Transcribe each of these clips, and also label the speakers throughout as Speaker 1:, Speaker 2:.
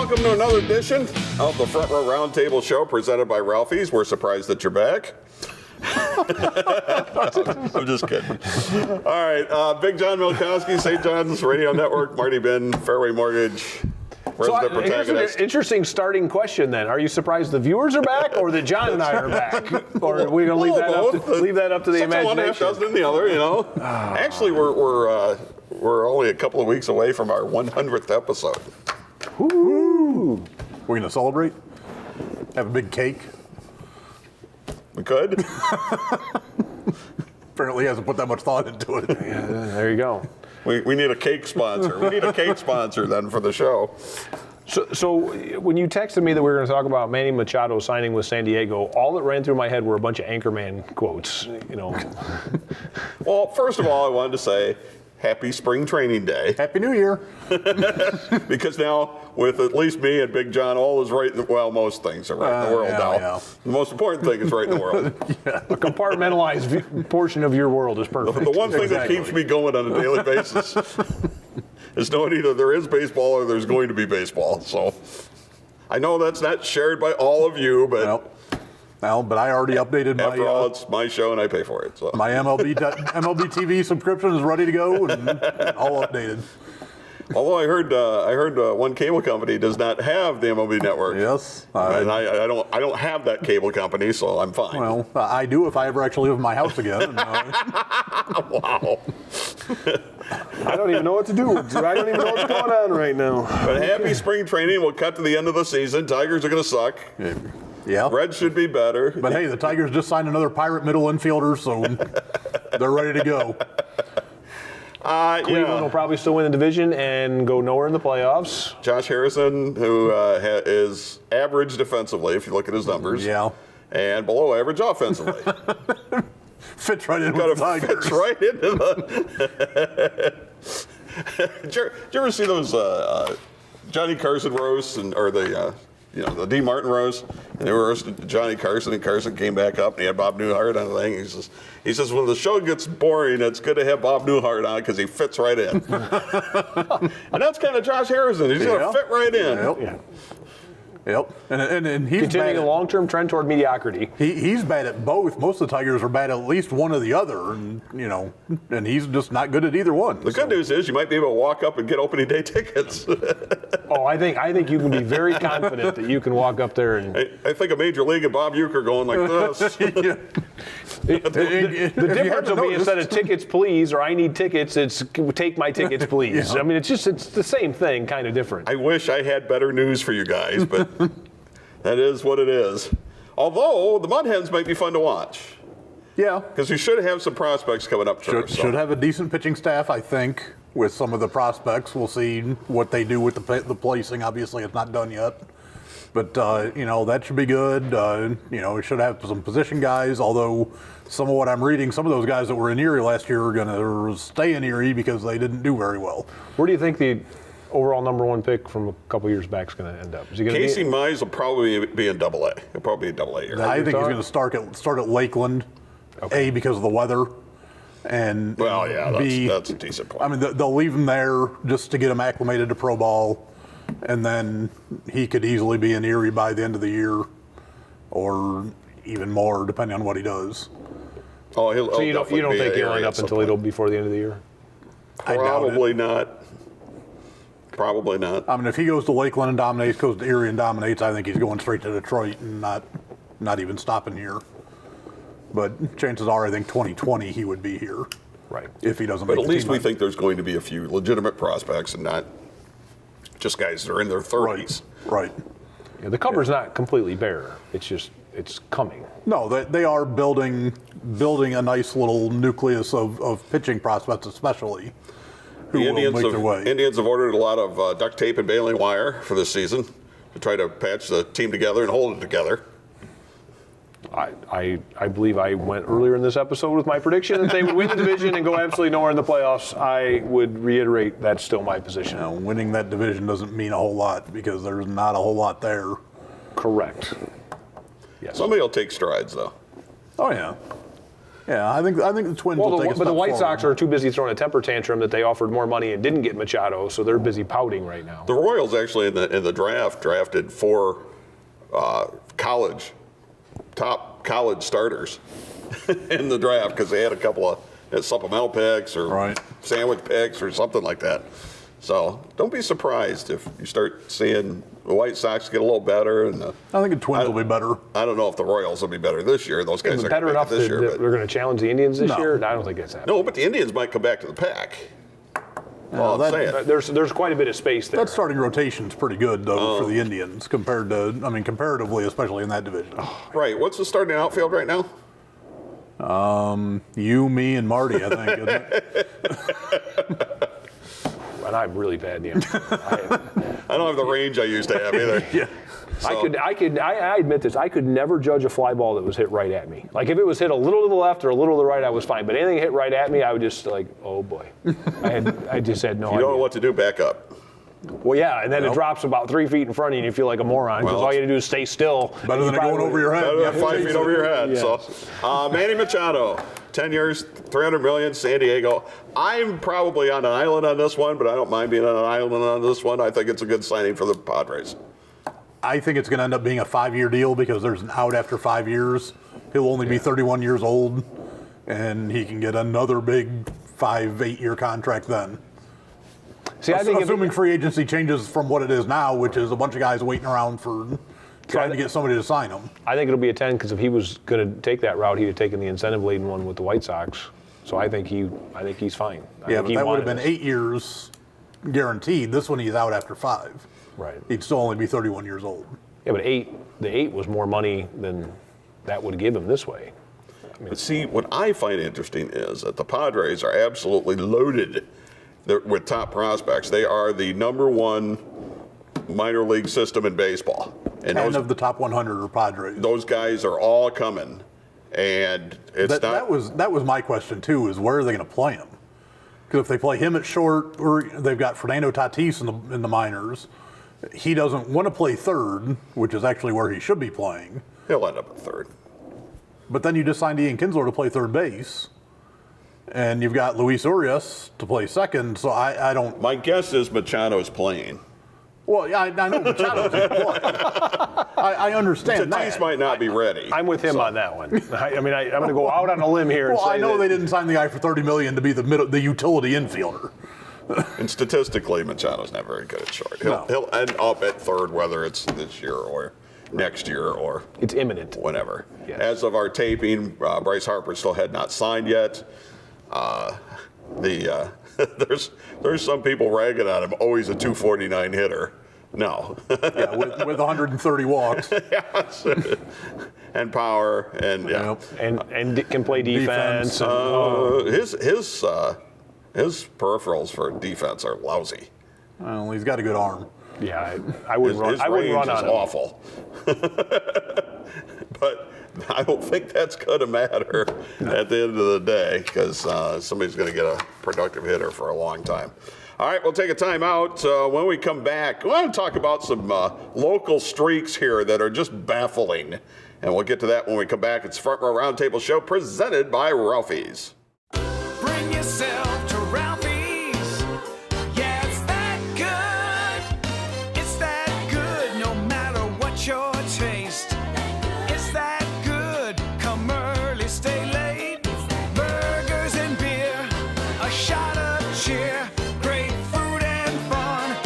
Speaker 1: welcome to another edition of the Front Row Roundtable show presented by Ralphie's. We're surprised that you're back. I'm just kidding. All right, Big John Milkowski, St. John's Radio Network, Marty Bin, Fairway Mortgage, resident protagonist.
Speaker 2: Here's an interesting starting question then. Are you surprised the viewers are back or that John and I are back? Or are we going to leave that up to the imagination?
Speaker 1: One half dozen in the other, you know. Actually, we're only a couple of weeks away from our 100th episode.
Speaker 3: Woo! We're going to celebrate? Have a big cake?
Speaker 1: We could.
Speaker 3: Apparently he hasn't put that much thought into it.
Speaker 2: Yeah, there you go.
Speaker 1: We need a cake sponsor. We need a cake sponsor then for the show.
Speaker 2: So when you texted me that we were going to talk about Manny Machado signing with San Diego, all that ran through my head were a bunch of Anchorman quotes. You know.
Speaker 1: Well, first of all, I wanted to say happy spring training day.
Speaker 3: Happy New Year.
Speaker 1: Because now, with at least me and Big John, all is right. Well, most things are right in the world now.
Speaker 3: Yeah.
Speaker 1: The most important thing is right in the world.
Speaker 2: A compartmentalized portion of your world is perfect.
Speaker 1: The one thing that keeps me going on a daily basis is knowing either there is baseball or there's going to be baseball. So I know that's not shared by all of you, but
Speaker 3: but I already updated my.
Speaker 1: After all, it's my show and I pay for it. So
Speaker 3: my MLB TV subscription is ready to go and all updated.
Speaker 1: Although I heard one cable company does not have the MLB network.
Speaker 3: Yes,
Speaker 1: and I don't have that cable company, so I'm fine.
Speaker 3: Well, I do if I ever actually live in my house again.
Speaker 1: Wow.
Speaker 2: I don't even know what to do. I don't even know what's going on right now.
Speaker 1: But happy spring training. We'll cut to the end of the season. Tigers are going to suck.
Speaker 3: Yeah.
Speaker 1: Reds should be better.
Speaker 3: But hey, the Tigers just signed another Pirate middle infielder, so they're ready to go.
Speaker 2: Cleveland will probably still win the division and go nowhere in the playoffs.
Speaker 1: Josh Harrison, who is average defensively, if you look at his numbers.
Speaker 3: Yeah.
Speaker 1: And below average offensively.
Speaker 3: Fits right in with the Tigers.
Speaker 1: Fits right into the... Did you ever see those Johnny Carson roasts or the D. Martin roast? And they were roasting Johnny Carson, and Carson came back up, and he had Bob Newhart on the thing. He says, when the show gets boring, it's good to have Bob Newhart on because he fits right in. And that's kind of Josh Harrison. He's going to fit right in.
Speaker 3: Yep. Yeah. Yep. And he's
Speaker 2: continuing a long-term trend toward mediocrity.
Speaker 3: He's bad at both. Most of the Tigers are bad at least one or the other, and he's just not good at either one.
Speaker 1: The good news is you might be able to walk up and get opening day tickets.
Speaker 2: I think you can be very confident that you can walk up there and.
Speaker 1: I think a Major League and Bob Uecker going like this.
Speaker 2: The difference will be instead of tickets please or I need tickets, it's take my tickets please. Yeah. I mean, it's the same thing, kind of different.
Speaker 1: I wish I had better news for you guys, but that is what it is. Although the Mud Hens might be fun to watch.
Speaker 3: Yeah.
Speaker 1: Because we should have some prospects coming up.
Speaker 3: Should have a decent pitching staff, I think, with some of the prospects. We'll see what they do with the placing. Obviously, it's not done yet. But, that should be good. We should have some position guys, although some of what I'm reading, some of those guys that were in Erie last year are going to stay in Erie because they didn't do very well.
Speaker 2: Where do you think the overall number one pick from a couple years back is going to end up? Is he going
Speaker 1: Casey Mize will probably be in Double A. He'll probably be in Double A here.
Speaker 3: I think he's going to start at Lakeland, A, because of the weather, and B,
Speaker 1: that's a decent point.
Speaker 3: I mean, they'll leave him there just to get him acclimated to pro ball. And then he could easily be in Erie by the end of the year, or even more, depending on what he does.
Speaker 1: So
Speaker 2: you don't think he'll end up until before the end of the year?
Speaker 1: Probably not. Probably not.
Speaker 3: I mean, if he goes to Lakeland and dominates, goes to Erie and dominates, I think he's going straight to Detroit and not even stopping here. But chances are, I think 2020 he would be here.
Speaker 2: Right.
Speaker 3: If he doesn't make the team.
Speaker 1: But at least we think there's going to be a few legitimate prospects and not just guys that are in their 30s.
Speaker 3: Right.
Speaker 2: Yeah, the cupboard's not completely bare. It's coming.
Speaker 3: No, they are building a nice little nucleus of pitching prospects, especially, who will make their way.
Speaker 1: Indians have ordered a lot of duct tape and baling wire for this season to try to patch the team together and hold it together.
Speaker 2: I believe I went earlier in this episode with my prediction that they would win the division and go absolutely nowhere in the playoffs. I would reiterate that's still my position.
Speaker 3: Now, winning that division doesn't mean a whole lot because there's not a whole lot there.
Speaker 2: Correct. Yes.
Speaker 1: Somebody will take strides, though.
Speaker 3: Oh, yeah. Yeah, I think the Twins will take a step
Speaker 2: but the White Sox
Speaker 3: forward.
Speaker 2: are too busy throwing a temper tantrum that they offered more money and didn't get Machado, so they're busy pouting right now.
Speaker 1: The Royals actually in the draft drafted 4 top college starters in the draft because they had a couple of supplemental picks or sandwich picks or something like that. So don't be surprised if you start seeing the White Sox get a little better. And
Speaker 3: I think the Twins will be better.
Speaker 1: I don't know if the Royals will be better this year. Those guys are
Speaker 2: better enough
Speaker 1: this
Speaker 2: that
Speaker 1: year.
Speaker 2: they're going to challenge the Indians this year? I don't think that's happening.
Speaker 1: No, but the Indians might come back to the pack. All I'm saying.
Speaker 2: There's quite a bit of space there.
Speaker 3: That starting rotation's pretty good though for the Indians comparatively, especially in that division.
Speaker 1: Right. What's the starting outfield right now?
Speaker 3: You, me, and Marty, I think. Isn't it?
Speaker 2: And I'm really bad in the outfield.
Speaker 1: I don't have the range I used to have either.
Speaker 3: Yeah.
Speaker 1: So,
Speaker 2: I admit this. I could never judge a fly ball that was hit right at me. Like if it was hit a little to the left or a little to the right, I was fine. But anything hit right at me, I would just like, oh boy. I just had no idea.
Speaker 1: you don't know what to do, back up.
Speaker 2: Well, yeah, and then it drops about 3 feet in front of you, and you feel like a moron because all you have to do is stay still.
Speaker 3: Better than it going over your head.
Speaker 1: Better than 5 feet over your head.
Speaker 2: Yeah.
Speaker 1: So, Manny Machado, 10 years, $300 million, San Diego. I'm probably on an island on this one, but I don't mind being on an island on this one. I think it's a good signing for the Padres.
Speaker 3: I think it's going to end up being a 5-year deal because there's an out after 5 years. He'll only be 31 years old, and he can get another big 5-8-year contract then.
Speaker 2: See, I think
Speaker 3: assuming free agency changes from what it is now, which is a bunch of guys waiting around for trying to get somebody to sign them.
Speaker 2: I think it'll be a 10 because if he was going to take that route, he'd have taken the incentive-laden one with the White Sox. So I think he's fine.
Speaker 3: Yeah, but that would have been 8 years guaranteed. This one he's out after 5.
Speaker 2: Right.
Speaker 3: He'd still only be 31 years old.
Speaker 2: Yeah, but the 8 was more money than that would give him this way.
Speaker 1: But see, what I find interesting is that the Padres are absolutely loaded with top prospects. They are the #1 minor league system in baseball. And
Speaker 3: 10 of the top 100 are Padres.
Speaker 1: Those guys are all coming. And it's
Speaker 3: that was my question too, is where are they going to play him? Because if they play him at short, or they've got Fernando Tatis in the minors, he doesn't want to play third, which is actually where he should be playing.
Speaker 1: He'll end up at third.
Speaker 3: But then you just signed Ian Kinsler to play third base, and you've got Luis Urias to play second. So I don't.
Speaker 1: My guess is Machado's playing.
Speaker 3: Well, I know Machado's going to play. I understand
Speaker 1: Tatis
Speaker 3: that.
Speaker 1: might not be ready.
Speaker 2: I'm with him on that one. I'm going to go out on a limb here and
Speaker 3: Well,
Speaker 2: say
Speaker 3: I know
Speaker 2: that
Speaker 3: they didn't sign the guy for $30 million to be the utility infielder.
Speaker 1: And statistically, Machado's not very good at short. He'll end up at third, whether it's this year or next year or
Speaker 2: it's imminent.
Speaker 1: whenever.
Speaker 2: Yes.
Speaker 1: As of our taping, Bryce Harper still had not signed yet. There's some people ragging on him. Oh, he's a 249 hitter. No.
Speaker 3: Yeah, with 130 walks.
Speaker 1: Yes. And power and yeah.
Speaker 3: Yep.
Speaker 2: And can play defense.
Speaker 1: His peripherals for defense are lousy.
Speaker 3: Well, he's got a good arm.
Speaker 2: Yeah, I wouldn't run.
Speaker 1: His
Speaker 2: I wouldn't
Speaker 1: range
Speaker 2: run
Speaker 1: is
Speaker 2: on him.
Speaker 1: awful. But I don't think that's going to matter at the end of the day because somebody's going to get a productive hitter for a long time. All right, we'll take a time out. When we come back, we want to talk about some local streaks here that are just baffling. And we'll get to that when we come back. It's Front Row Roundtable Show presented by Ralphie's.
Speaker 4: Bring yourself to Ralphie's. Yeah, it's that good. It's that good no matter what your taste. It's that good. Come early, stay late. Burgers and beer. A shot of cheer. Great food and fun.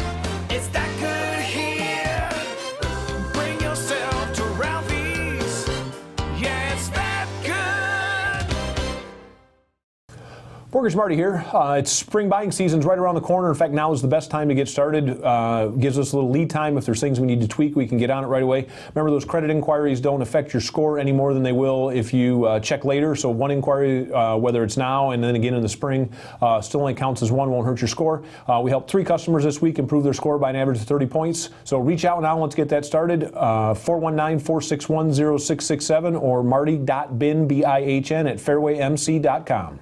Speaker 4: It's that good here. Bring yourself to Ralphie's. Yeah, it's that good.
Speaker 2: Mortgage Marty here. It's spring buying season's right around the corner. In fact, now is the best time to get started. Gives us a little lead time. If there's things we need to tweak, we can get on it right away. Remember, those credit inquiries don't affect your score any more than they will if you check later. So one inquiry, whether it's now and then again in the spring, still only counts as one, won't hurt your score. We helped 3 customers this week improve their score by an average of 30 points. So reach out now. Let's get that started. 419-461-0667 or marty.bin, BIHN, at fairwaymc.com.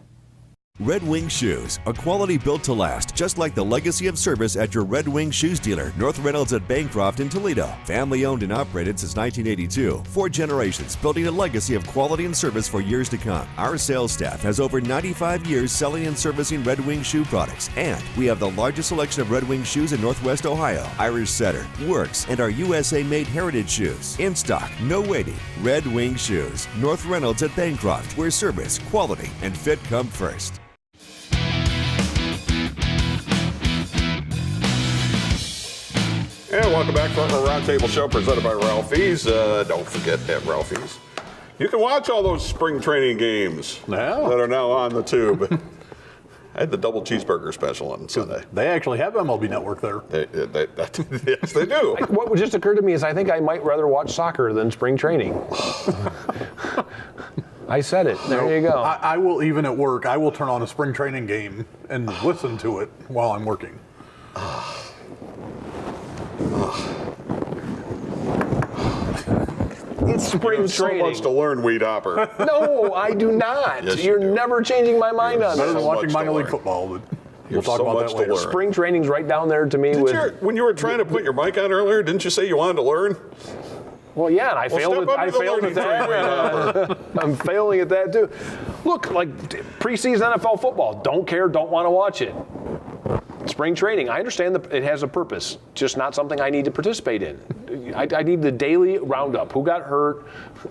Speaker 5: Red Wing Shoes, a quality built to last, just like the legacy of service at your Red Wing Shoes dealer, North Reynolds at Bancroft in Toledo. Family owned and operated since 1982. 4 generations building a legacy of quality and service for years to come. Our sales staff has over 95 years selling and servicing Red Wing shoe products, and we have the largest selection of Red Wing shoes in Northwest Ohio. Irish Setter, Works, and our USA-made heritage shoes. In stock, no waiting. Red Wing Shoes, North Reynolds at Bancroft, where service, quality, and fit come first.
Speaker 1: And welcome back for our Roundtable show presented by Ralphie's. Don't forget at Ralphie's, you can watch all those spring training games that are now on the tube. I had the double cheeseburger special on Sunday.
Speaker 3: They actually have MLB Network there.
Speaker 1: Yes, they do.
Speaker 2: What just occurred to me is I think I might rather watch soccer than spring training. I said it. There you go.
Speaker 3: I will, even at work, I will turn on a spring training game and listen to it while I'm working.
Speaker 2: It's spring
Speaker 1: so
Speaker 2: training.
Speaker 1: much to learn, Weed Hopper.
Speaker 2: No, I do not.
Speaker 1: Yes, you
Speaker 2: You're
Speaker 1: do.
Speaker 2: never changing my mind on
Speaker 3: Better
Speaker 2: this.
Speaker 3: than watching
Speaker 1: much to
Speaker 3: minor league
Speaker 1: learn.
Speaker 3: football, but we'll
Speaker 1: There's
Speaker 3: talk
Speaker 1: so
Speaker 3: about
Speaker 1: much
Speaker 3: that
Speaker 1: to
Speaker 3: later.
Speaker 1: learn.
Speaker 2: Spring training's right down there to me with.
Speaker 1: When you were trying to put your mic on earlier, didn't you say you wanted to learn?
Speaker 2: Well, yeah, and I
Speaker 1: Well,
Speaker 2: failed.
Speaker 1: step
Speaker 2: I
Speaker 1: up to the
Speaker 2: failed at
Speaker 1: learning curve, Weed
Speaker 2: that.
Speaker 1: Hopper.
Speaker 2: I'm failing at that too. Look, like preseason NFL football, don't care, don't want to watch it. Spring training, I understand that it has a purpose, just not something I need to participate in. I need the daily roundup. Who got hurt?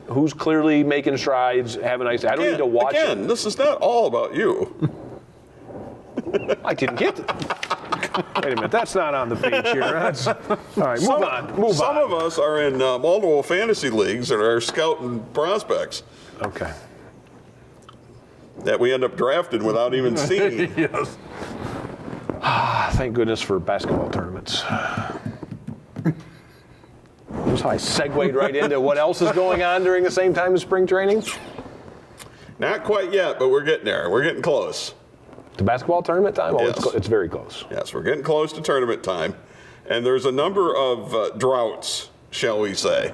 Speaker 2: Who's clearly making strides? Have a nice. I don't need to watch
Speaker 1: Again,
Speaker 2: it.
Speaker 1: this is not all about you.
Speaker 2: I didn't get it. Wait a minute, that's not on the page here. That's, all right, move on.
Speaker 1: Some of us are in multiple fantasy leagues and are scouting prospects
Speaker 2: Okay.
Speaker 1: that we end up drafting without even seeing.
Speaker 3: Yes.
Speaker 2: Thank goodness for basketball tournaments. That's how I segued right into what else is going on during the same time as spring training.
Speaker 1: Not quite yet, but we're getting there. We're getting close.
Speaker 2: To basketball tournament time? Oh,
Speaker 1: Yes.
Speaker 2: it's very close.
Speaker 1: Yes, we're getting close to tournament time. And there's a number of droughts, shall we say,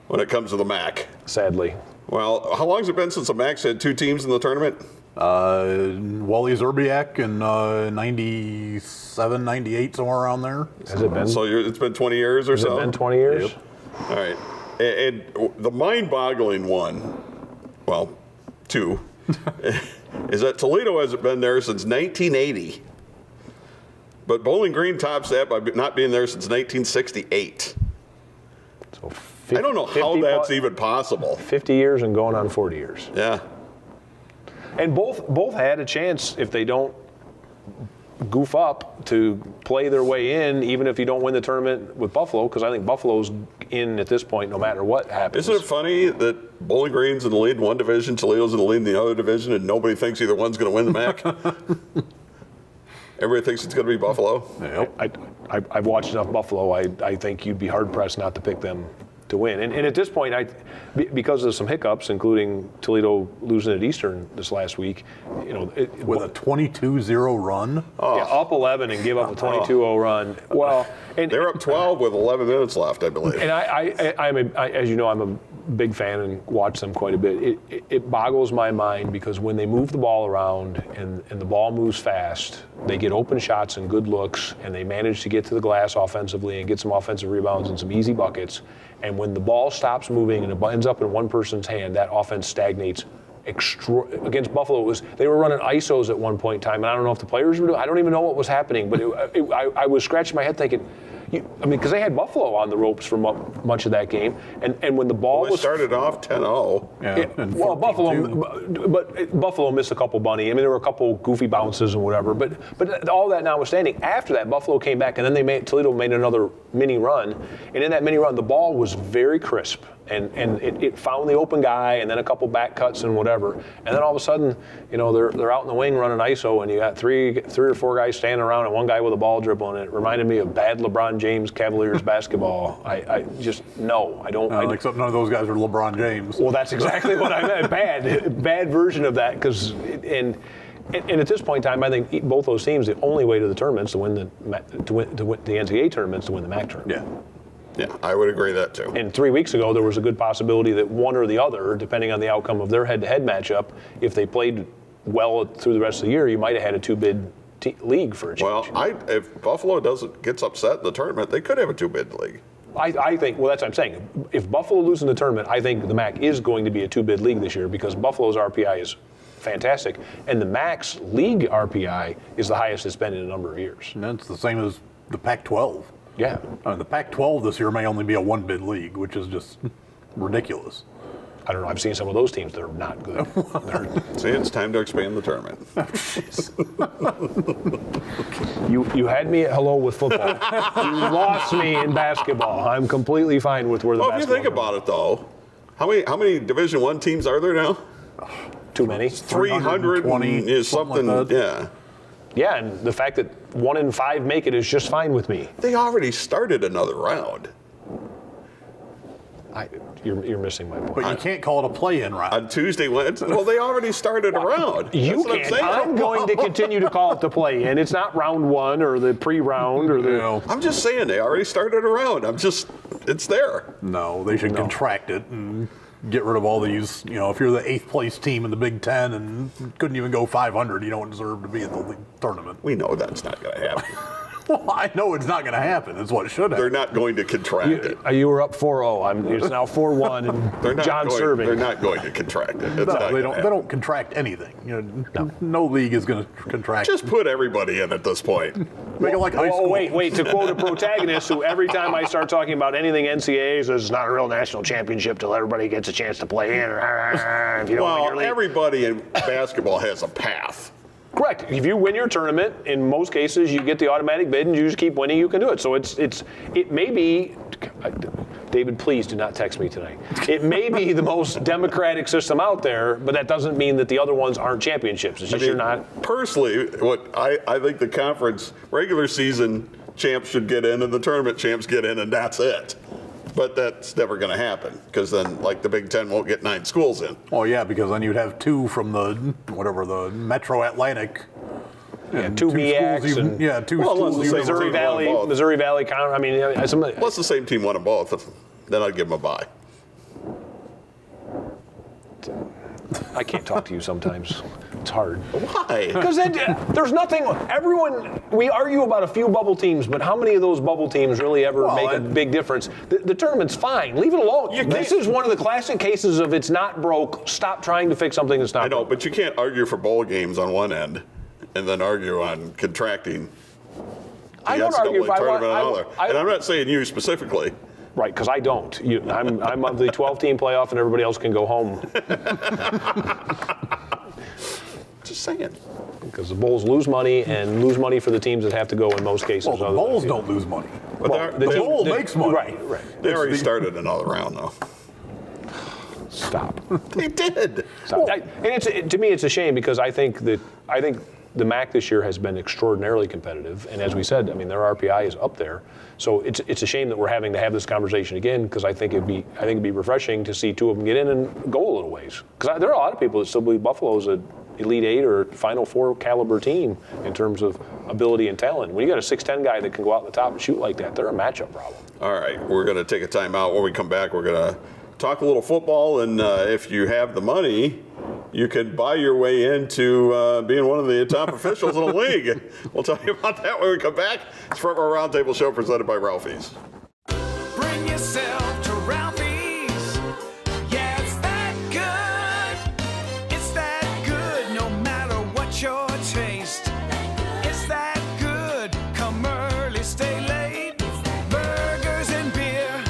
Speaker 1: when it comes to the MAC.
Speaker 2: Sadly.
Speaker 1: Well, how long has it been since the MAC's had 2 teams in the tournament?
Speaker 3: Wally Zerbiak in 97, 98, somewhere around there.
Speaker 2: Has it been?
Speaker 1: So it's been 20 years or
Speaker 2: Has
Speaker 1: so?
Speaker 2: it been 20 years?
Speaker 3: Yep.
Speaker 1: All right. And the mind-boggling one, well, 2, is that Toledo hasn't been there since 1980. But Bowling Green tops that by not being there since 1968.
Speaker 2: So
Speaker 1: I don't know how that's even possible.
Speaker 2: 50 years and going on 40 years.
Speaker 1: Yeah.
Speaker 2: And both had a chance, if they don't goof up, to play their way in, even if you don't win the tournament with Buffalo, because I think Buffalo's in at this point no matter what happens.
Speaker 1: Isn't it funny that Bowling Green's in the lead in one division, Toledo's in the lead in the other division, and nobody thinks either one's going to win the MAC? Everybody thinks it's going to be Buffalo.
Speaker 3: Yep.
Speaker 2: I've watched enough Buffalo. I think you'd be hard-pressed not to pick them to win. And at this point, because of some hiccups, including Toledo losing at Eastern this last week,
Speaker 3: With a 22-0 run.
Speaker 2: yeah, up 11 and give up a 22-0 run. Well, and
Speaker 1: They're up 12 with 11 minutes left, I believe.
Speaker 2: And as you know, I'm a big fan and watch them quite a bit. It boggles my mind because when they move the ball around and the ball moves fast, they get open shots and good looks, and they manage to get to the glass offensively and get some offensive rebounds and some easy buckets. And when the ball stops moving and it ends up in one person's hand, that offense stagnates. Against Buffalo, they were running ISOs at one point in time, and I don't know if the players were doing. I don't even know what was happening, but I was scratching my head thinking, because they had Buffalo on the ropes for much of that game, and when the ball
Speaker 1: They started off 10-0.
Speaker 3: Yeah, and
Speaker 2: well,
Speaker 3: 14-2.
Speaker 2: but Buffalo missed a couple bunny. I mean, there were a couple goofy bounces and whatever. But all that notwithstanding, after that, Buffalo came back, and then Toledo made another mini run, and in that mini run, the ball was very crisp. And it found the open guy, and then a couple back cuts and whatever. And then all of a sudden, they're out in the wing running ISO, and you got three or four guys standing around and one guy with a ball dribbling. It reminded me of bad LeBron James Cavaliers basketball. I just no, I don't.
Speaker 3: Except none of those guys are LeBron James.
Speaker 2: Well, that's exactly what I meant. Bad version of that. And at this point in time, I think both those teams, the only way to the tournaments to win the NCAA tournaments to win the MAC tournament.
Speaker 3: Yeah.
Speaker 1: Yeah, I would agree that too.
Speaker 2: And 3 weeks ago, there was a good possibility that one or the other, depending on the outcome of their head-to-head matchup, if they played well through the rest of the year, you might have had a two-bid league for a
Speaker 1: Well,
Speaker 2: championship.
Speaker 1: if Buffalo gets upset in the tournament, they could have a two-bid league.
Speaker 2: I think, well, that's what I'm saying. If Buffalo loses in the tournament, I think the MAC is going to be a two-bid league this year because Buffalo's RPI is fantastic, and the MAC's league RPI is the highest it's been in a number of years.
Speaker 3: And that's the same as the Pac-12.
Speaker 2: Yeah.
Speaker 3: The Pac-12 this year may only be a one-bid league, which is just ridiculous.
Speaker 2: I don't know. I've seen some of those teams that are not good.
Speaker 1: See, it's time to expand the tournament.
Speaker 2: You had me at hello with football. You lost me in basketball. I'm completely fine with where the
Speaker 1: Well, if you
Speaker 2: basketball
Speaker 1: think about it, though, how many Division I teams are there now?
Speaker 2: Too many.
Speaker 1: 320 is something.
Speaker 3: like that.
Speaker 1: Yeah.
Speaker 2: Yeah, and the fact that 1 in 5 make it is just fine with me.
Speaker 1: They already started another round.
Speaker 2: You're missing my point.
Speaker 3: But you can't call it a play-in round.
Speaker 1: On Tuesday, well, they already started a round.
Speaker 2: You
Speaker 1: That's what
Speaker 2: can't.
Speaker 1: saying.
Speaker 2: I'm going to continue to call it the play, and it's not round 1 or the pre-round or the.
Speaker 3: You know,
Speaker 1: I'm just saying they already started a round. It's there.
Speaker 3: no, they should contract it and get rid of all these. You know, if you're the 8th place team in the Big Ten and couldn't even go 500, you don't deserve to be in the league tournament.
Speaker 1: We know that's not going to happen.
Speaker 3: Well, I know it's not going to happen. It's what should
Speaker 1: They're
Speaker 3: happen.
Speaker 1: not going to contract it.
Speaker 2: You were up 4-0. It's now 4-1,
Speaker 1: They're
Speaker 2: and
Speaker 1: not
Speaker 2: John
Speaker 1: going,
Speaker 2: serving.
Speaker 1: They're not going to contract it. It's not
Speaker 3: No,
Speaker 1: gonna
Speaker 3: they don't. They
Speaker 1: happen.
Speaker 3: don't contract anything. You know, no league is going to contract.
Speaker 1: Just put everybody in at this point.
Speaker 3: make it like high
Speaker 2: Oh,
Speaker 3: school.
Speaker 2: wait. To quote a protagonist who every time I start talking about anything NCAA says it's not a real national championship till everybody gets a chance to play in. If you don't win your
Speaker 1: Well,
Speaker 2: league.
Speaker 1: everybody in basketball has a path.
Speaker 2: Correct. If you win your tournament, in most cases, you get the automatic bid, and you just keep winning. You can do it. So it may be. David, please do not text me tonight. It may be the most democratic system out there, but that doesn't mean that the other ones aren't championships. It's just you're not.
Speaker 1: Personally, what I think the conference regular season champs should get in, and the tournament champs get in, and that's it. But that's never going to happen because then, like, the Big Ten won't get 9 schools in.
Speaker 3: Oh yeah, because then you'd have 2 from the Metro Atlantic. And
Speaker 2: 2
Speaker 3: schools
Speaker 2: MEACs
Speaker 3: you-
Speaker 2: and
Speaker 3: yeah, 2
Speaker 1: Well,
Speaker 3: schools.
Speaker 1: unless
Speaker 3: you-
Speaker 1: the same team.
Speaker 2: Missouri Valley County. I mean, some.
Speaker 1: Plus, the same team won them both. Then I'd give them a bye.
Speaker 2: I can't talk to you sometimes. It's hard.
Speaker 1: Why?
Speaker 2: Because there's nothing. We argue about a few bubble teams, but how many of those bubble teams really ever
Speaker 3: Well,
Speaker 2: make a big difference? The tournament's fine. Leave it alone. This
Speaker 1: can't-
Speaker 2: is one of the classic cases of it's not broke. Stop trying to fix something that's not
Speaker 1: I know,
Speaker 2: broke.
Speaker 1: but you can't argue for bowl games on one end and then argue on contracting the
Speaker 2: I don't argue if I want.
Speaker 1: tournament on the other. And I'm not saying you specifically.
Speaker 2: Right, because I don't. I'm of the 12-team playoff, and everybody else can go home
Speaker 1: Just saying.
Speaker 2: because the Bulls lose money and lose money for the teams that have to go in most cases.
Speaker 3: Well, the
Speaker 2: other
Speaker 3: Bulls
Speaker 2: than-
Speaker 3: don't lose money.
Speaker 1: But
Speaker 2: Well,
Speaker 3: The bowl makes money.
Speaker 2: Right.
Speaker 1: they already started another round, though.
Speaker 2: Stop.
Speaker 1: They did.
Speaker 2: So, to me, it's a shame because I think the MAC this year has been extraordinarily competitive, and as we said, I mean their RPI is up there. So it's a shame that we're having to have this conversation again because I think it'd be refreshing to see 2 of them get in and go a little ways. Because there are a lot of people that still believe Buffalo's an Elite 8 or Final 4 caliber team in terms of ability and talent. When you got a 6'10" guy that can go out the top and shoot like that, they're a matchup problem.
Speaker 1: All right, we're going to take a timeout. When we come back, we're going to talk a little football, and if you have the money, you can buy your way into being one of the top officials in the league. We'll tell you about that when we come back. It's from our Roundtable show presented by Ralphie's.
Speaker 4: Bring yourself to Ralphie's. Yeah, it's that good. It's that good no matter what your taste. It's that good. Come early, stay late. Burgers and beer.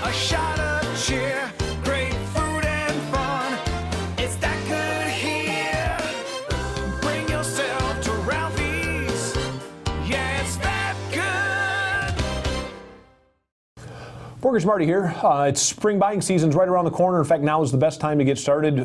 Speaker 4: A shot of cheer. Great food and fun. It's that good here. Bring yourself to Ralphie's. Yeah, it's that good.
Speaker 2: Mortgage Marty here. It's spring buying season's right around the corner. In fact, now is the best time to get started.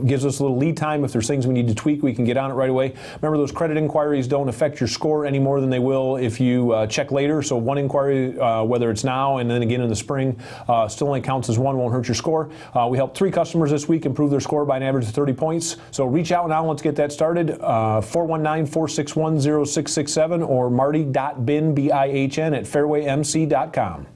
Speaker 2: Gives us a little lead time. If there's things we need to tweak, we can get on it right away. Remember, those credit inquiries don't affect your score any more than they will if you check later. So one inquiry, whether it's now and then again in the spring, still only counts as one, won't hurt your score. We helped 3 customers this week improve their score by an average of 30 points. So reach out now. Let's get that started. 419-461-0667 or marty.bin, B-I-H-N, at fairwaymc.com.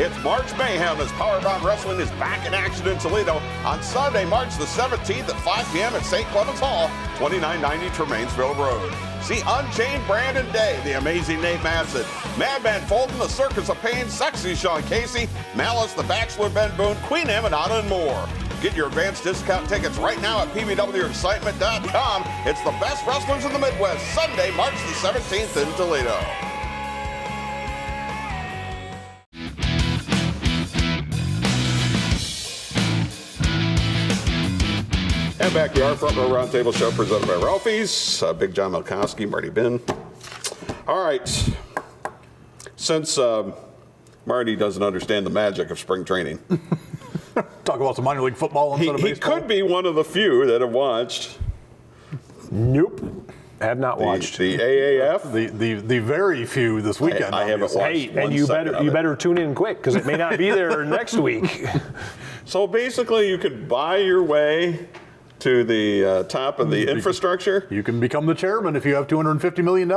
Speaker 1: It's March Mayhem as Powerbound Wrestling is back in action in Toledo on Sunday, March the 17th at 5 p.m. at St. Clements Hall, 2990 Tremainsville Road. See Unchained Brandon Day, The Amazing Nate Madsen, Madman Fulton, The Circus of Pain, Sexy Sean Casey, Malice, The Bachelor Ben Boone, Queen Amanada, and more. Get your advanced discount tickets right now at pbwexcitement.com. It's the best wrestlers in the Midwest, Sunday, March the 17th in Toledo. And back to our Front Row Roundtable show presented by Ralphie's. Big John Malkowski, Marty Bin. All right. Since Marty doesn't understand the magic of spring training.
Speaker 3: Talk about some minor league football instead of
Speaker 1: He
Speaker 3: baseball.
Speaker 1: could be one of the few that have watched
Speaker 2: Nope. Have not watched.
Speaker 1: the AAF.
Speaker 3: The very few this weekend.
Speaker 1: I haven't
Speaker 3: obviously.
Speaker 1: watched.
Speaker 2: Hey,
Speaker 1: one
Speaker 2: and you
Speaker 1: second of it.
Speaker 2: better tune in quick because it may not be there next week.
Speaker 1: So basically, you could buy your way to the top of the infrastructure.
Speaker 3: You can become the chairman if you have $250 million.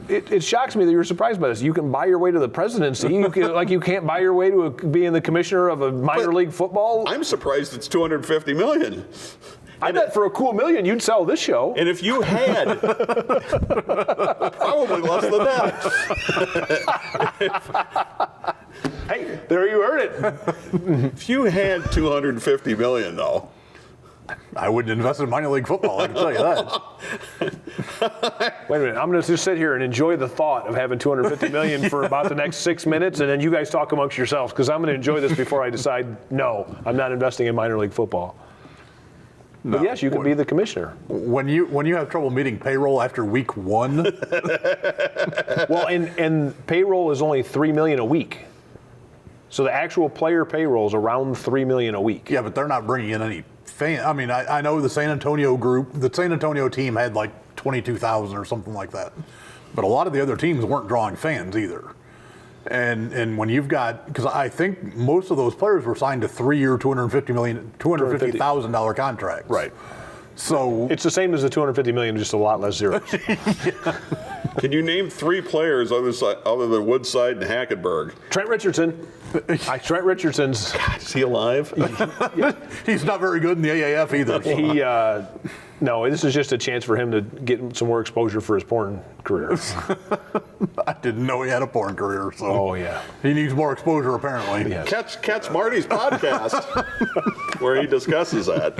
Speaker 2: It shocks me that you're surprised by this. You can buy your way to the presidency. You can't buy your way to being the commissioner of a minor league football.
Speaker 1: I'm surprised it's $250 million.
Speaker 2: I bet for a cool $1 million you'd sell this show.
Speaker 1: And if you had, probably less than that.
Speaker 2: Hey, there you heard it.
Speaker 1: If you had $250 million, though,
Speaker 3: I wouldn't invest in minor league football, I can tell you that.
Speaker 2: Wait a minute. I'm going to just sit here and enjoy the thought of having $250 million for about the next 6 minutes, and then you guys talk amongst yourselves because I'm going to enjoy this before I decide, no, I'm not investing in minor league football. But yes, you can be the commissioner.
Speaker 3: When you have trouble meeting payroll after week one,
Speaker 2: Well, and payroll is only $3 million a week. So the actual player payroll is around $3 million a week.
Speaker 3: yeah, but they're not bringing in any fan. I mean, I know the San Antonio team had like 22,000 or something like that, but a lot of the other teams weren't drawing fans either. And when you've got, because I think most of those players were signed to 3-year, $250,000 contracts.
Speaker 2: Right.
Speaker 3: So
Speaker 2: It's the same as the $250 million, just a lot less zeros.
Speaker 1: can you name 3 players other than Woodside and Hackenberg?
Speaker 2: Trent Richardson. Trent Richardson's.
Speaker 1: Is he alive?
Speaker 3: he's not very good in the AAF either. So.
Speaker 2: No, this is just a chance for him to get some more exposure for his porn career.
Speaker 3: I didn't know he had a porn career. So
Speaker 2: Oh, yeah.
Speaker 3: he needs more exposure apparently.
Speaker 2: Yeah.
Speaker 1: Catch Marty's podcast where he discusses that.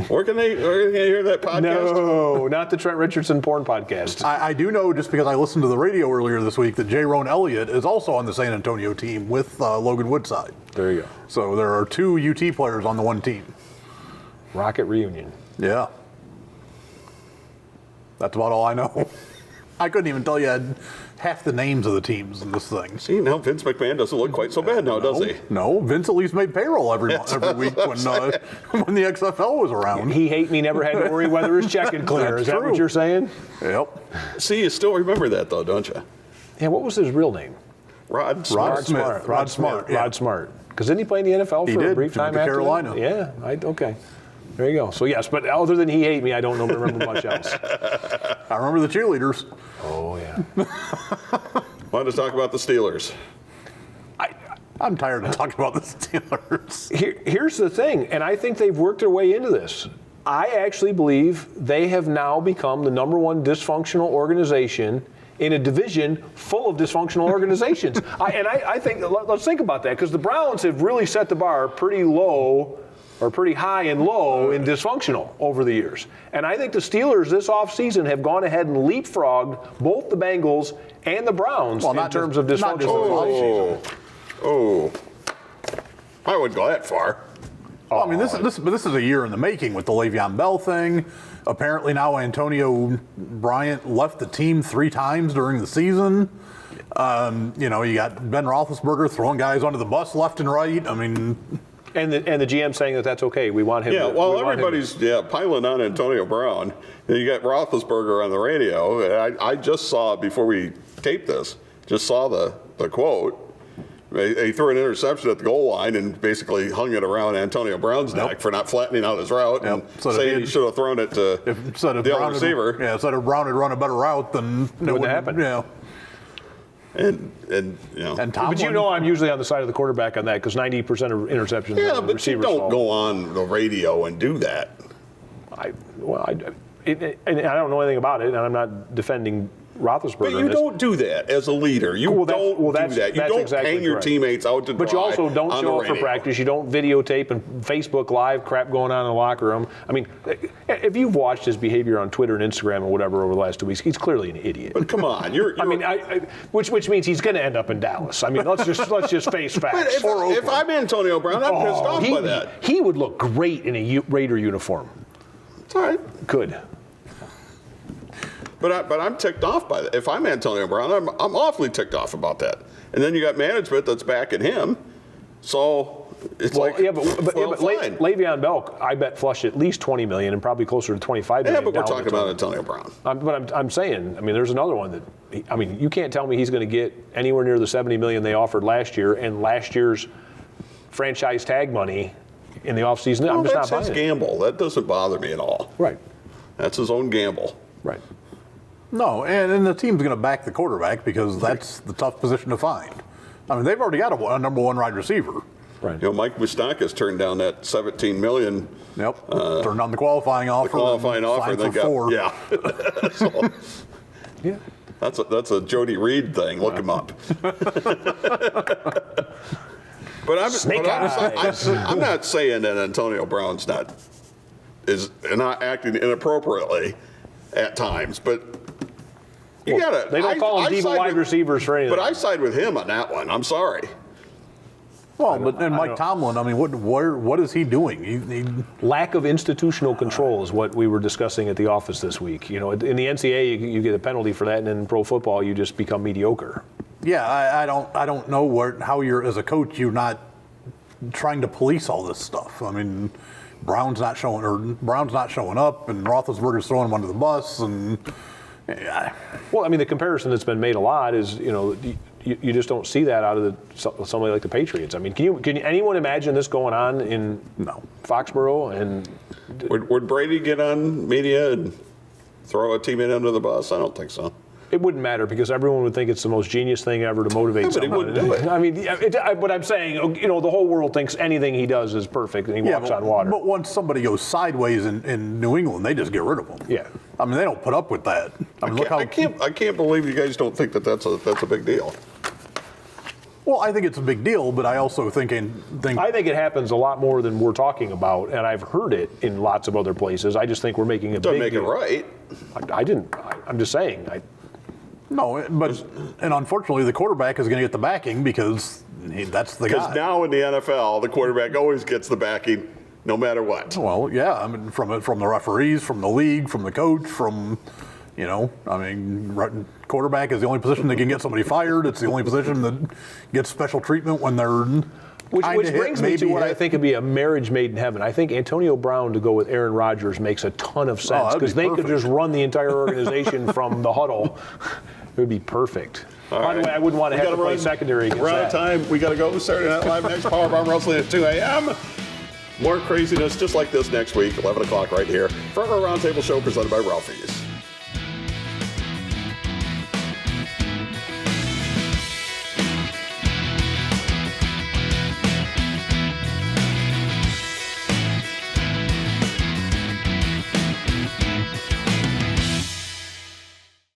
Speaker 1: Where can they hear that podcast?
Speaker 2: No, not the Trent Richardson porn podcast.
Speaker 3: I do know, just because I listened to the radio earlier this week, that J-Ron Elliott is also on the San Antonio team with Logan Woodside.
Speaker 2: There you go.
Speaker 3: So there are 2 UT players on the one team.
Speaker 2: Rocket reunion.
Speaker 3: Yeah. That's about all I know. I couldn't even tell you half the names of the teams in this thing.
Speaker 1: See, now Vince McMahon doesn't look quite so bad now, does he?
Speaker 3: No, Vince at least made payroll every week when the XFL was around.
Speaker 2: He hate me never had to worry whether his check had clear.
Speaker 3: That's
Speaker 2: Is that
Speaker 3: true.
Speaker 2: what you're saying?
Speaker 3: Yep.
Speaker 1: See, you still remember that, though, don't you?
Speaker 2: Yeah, what was his real name?
Speaker 1: Rod Smart.
Speaker 3: Smith.
Speaker 2: Rod Smart.
Speaker 3: Yeah.
Speaker 2: Rod Smart. Because didn't he play in the NFL
Speaker 3: He
Speaker 2: for a
Speaker 3: did.
Speaker 2: brief
Speaker 3: He
Speaker 2: time
Speaker 3: went to
Speaker 2: after
Speaker 3: Carolina.
Speaker 2: that? Yeah, okay. There you go. So yes, but other than he hate me, I don't remember much else.
Speaker 3: I remember the cheerleaders.
Speaker 2: Oh yeah.
Speaker 1: Wanted to talk about the Steelers.
Speaker 3: I'm tired of talking about the Steelers.
Speaker 2: Here's the thing, and I think they've worked their way into this. I actually believe they have now become the #1 dysfunctional organization in a division full of dysfunctional organizations. I think, let's think about that, because the Browns have really set the bar pretty low, or pretty high and low in dysfunctional over the years. And I think the Steelers this offseason have gone ahead and leapfrogged both the Bengals and the Browns in terms of dysfunctional.
Speaker 1: Oh, I wouldn't go that far.
Speaker 3: Well, I mean, this is a year in the making with the Le'Veon Bell thing. Apparently now Antonio Bryant left the team 3 times during the season. You got Ben Roethlisberger throwing guys under the bus left and right. I mean,
Speaker 2: And the GM saying that's okay. We want him.
Speaker 1: Yeah, well, everybody's piling on Antonio Brown. And you got Roethlisberger on the radio. I just saw, before we taped this, the quote. He threw an interception at the goal line and basically hung it around Antonio Brown's neck for not flattening out his route and saying he should have thrown it to the other receiver.
Speaker 3: Instead of Brown had run a better route, then
Speaker 2: wouldn't happen.
Speaker 3: Yeah.
Speaker 1: And you know.
Speaker 3: And Tomlin,
Speaker 2: But you know I'm usually on the side of the quarterback on that because 90% of interceptions
Speaker 1: yeah,
Speaker 2: are
Speaker 1: but you
Speaker 2: receivers'
Speaker 1: don't
Speaker 2: fault.
Speaker 1: go on the radio and do that.
Speaker 2: And I don't know anything about it, and I'm not defending Roethlisberger.
Speaker 1: But you
Speaker 2: in this.
Speaker 1: don't do that as a leader. You
Speaker 2: Well,
Speaker 1: don't do that. You
Speaker 2: that's
Speaker 1: don't
Speaker 2: exactly
Speaker 1: hang your
Speaker 2: correct.
Speaker 1: teammates out to dry.
Speaker 2: But you also don't
Speaker 1: on
Speaker 2: show
Speaker 1: the
Speaker 2: up for
Speaker 1: radio.
Speaker 2: practice. You don't videotape and Facebook Live crap going on in the locker room. I mean, if you've watched his behavior on Twitter and Instagram or whatever over the last 2 weeks, he's clearly an idiot.
Speaker 1: But come on, you're
Speaker 2: I mean, which means he's going to end up in Dallas. I mean, let's just face
Speaker 1: But
Speaker 2: facts.
Speaker 1: if I'm Antonio Brown, I'm pissed off by that.
Speaker 2: He would look great in a Raider uniform.
Speaker 1: It's all right.
Speaker 2: Could.
Speaker 1: But I'm ticked off by that. If I'm Antonio Brown, I'm awfully ticked off about that. And then you got management that's backing him. So it's
Speaker 2: Well,
Speaker 1: like,
Speaker 2: yeah, but
Speaker 1: fine.
Speaker 2: Le'Veon Bell, I bet flushed at least $20 million and probably closer to $25 million.
Speaker 1: Yeah, but we're
Speaker 2: down
Speaker 1: talking
Speaker 2: the
Speaker 1: about
Speaker 2: total.
Speaker 1: Antonio Brown.
Speaker 2: But I'm saying, I mean, there's another one that, I mean, you can't tell me he's going to get anywhere near the $70 million they offered last year and last year's franchise tag money in the offseason.
Speaker 1: Well,
Speaker 2: I'm just
Speaker 1: that's
Speaker 2: not
Speaker 1: his
Speaker 2: buying it.
Speaker 1: gamble. That doesn't bother me at all.
Speaker 2: Right.
Speaker 1: That's his own gamble.
Speaker 2: Right.
Speaker 3: no, and the team's going to back the quarterback because that's the tough position to find. I mean, they've already got a number one wide receiver.
Speaker 2: Right.
Speaker 1: You know, Mike Moustakas turned down that $17 million.
Speaker 3: Yep. Turned on the qualifying offer.
Speaker 1: Qualifying offer.
Speaker 3: Signed for $4.
Speaker 1: Yeah. So,
Speaker 2: Yeah.
Speaker 1: that's a Jody Reed thing. Look him up. But I'm not saying that Antonio Brown's not acting inappropriately at times, but you gotta.
Speaker 2: They don't call them diva wide receivers for anything.
Speaker 1: But I side with him on that one. I'm sorry.
Speaker 3: Well, but Mike Tomlin, I mean, what is he doing?
Speaker 2: Lack of institutional control is what we were discussing at the office this week. You know, in the NCAA, you get a penalty for that, and in pro football, you just become mediocre.
Speaker 3: Yeah, I don't know how you're as a coach. You're not trying to police all this stuff. I mean, Brown's not showing up, and Roethlisberger's throwing him under the bus, and.
Speaker 2: Well, I mean, the comparison that's been made a lot is, you know, you just don't see that out of somebody like the Patriots. I mean, can anyone imagine this going on in Foxborough? And
Speaker 1: Would Brady get on media and throw a teammate under the bus? I don't think so.
Speaker 2: it wouldn't matter because everyone would think it's the most genius thing ever to motivate
Speaker 1: Yeah, but he
Speaker 2: someone.
Speaker 1: wouldn't do it.
Speaker 2: I mean, but I'm saying, you know, the whole world thinks anything he does is perfect and he walks on water.
Speaker 3: But once somebody goes sideways in New England, they just get rid of them.
Speaker 2: Yeah.
Speaker 3: I mean, they don't put up with that. I mean,
Speaker 1: I can't believe you guys don't think that's a big deal.
Speaker 3: Well, I think it's a big deal, but I also think
Speaker 2: I think it happens a lot more than we're talking about, and I've heard it in lots of other places. I just think we're making a
Speaker 1: Doesn't
Speaker 2: big
Speaker 1: make it
Speaker 2: deal.
Speaker 1: right.
Speaker 2: I'm just saying.
Speaker 3: no, but and unfortunately, the quarterback is going to get the backing because that's the
Speaker 1: Because
Speaker 3: guy.
Speaker 1: now in the NFL, the quarterback always gets the backing, no matter what.
Speaker 3: Well, yeah, I mean, from the referees, from the league, from the coach, quarterback is the only position that can get somebody fired. It's the only position that gets special treatment when they're
Speaker 2: Which brings me to what I think would be a marriage made in heaven. I think Antonio Brown to go with Aaron Rodgers makes a ton of sense
Speaker 3: that'd be
Speaker 2: because they could
Speaker 3: perfect.
Speaker 2: just run the entire organization from the huddle. It would be perfect. By the way, I wouldn't want to have to play secondary against
Speaker 1: We're out of
Speaker 2: that.
Speaker 1: time. We got to go. Saturday Night Live next. Powerbomb Wrestling at 2 a.m. More craziness just like this next week, 11 o'clock right here. Front Row Roundtable Show presented by Ralphie's.